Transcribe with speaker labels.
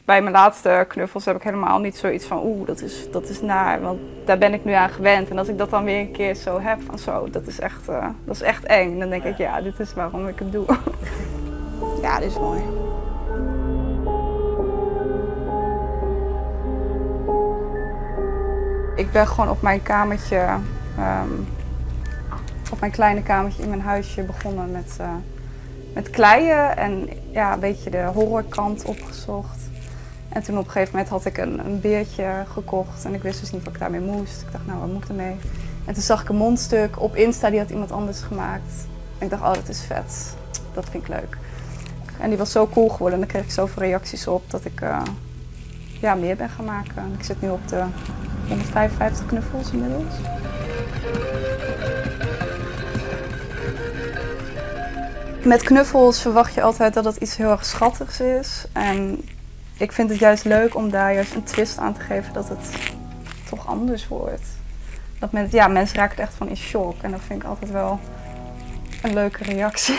Speaker 1: bij mijn laatste knuffels heb ik helemaal niet zoiets van oeh, dat is naar. Want daar ben ik nu aan gewend. En als ik dat dan weer een keer zo heb van zo, dat is echt eng. En dan denk ik, ja, dit is waarom ik het doe. Ja, dit is mooi. Ik ben gewoon op mijn kamertje, op mijn kleine kamertje in mijn huisje begonnen met kleien en ja, een beetje de horrorkant opgezocht. En toen op een gegeven moment had ik een beertje gekocht en ik wist dus niet wat ik daarmee moest. Ik dacht, nou, wat moet ik ermee? En toen zag ik een mondstuk op Insta, die had iemand anders gemaakt. En ik dacht, oh, dat is vet. Dat vind ik leuk. En die was zo cool geworden en daar kreeg ik zoveel reacties op dat ik ja, meer ben gaan maken. Ik zit nu op de 155 knuffels inmiddels. Met knuffels verwacht je altijd dat het iets heel erg schattigs is. En ik vind het juist leuk om daar juist een twist aan te geven dat het toch anders wordt. Dat mensen raken er echt van in shock en dat vind ik altijd wel een leuke reactie.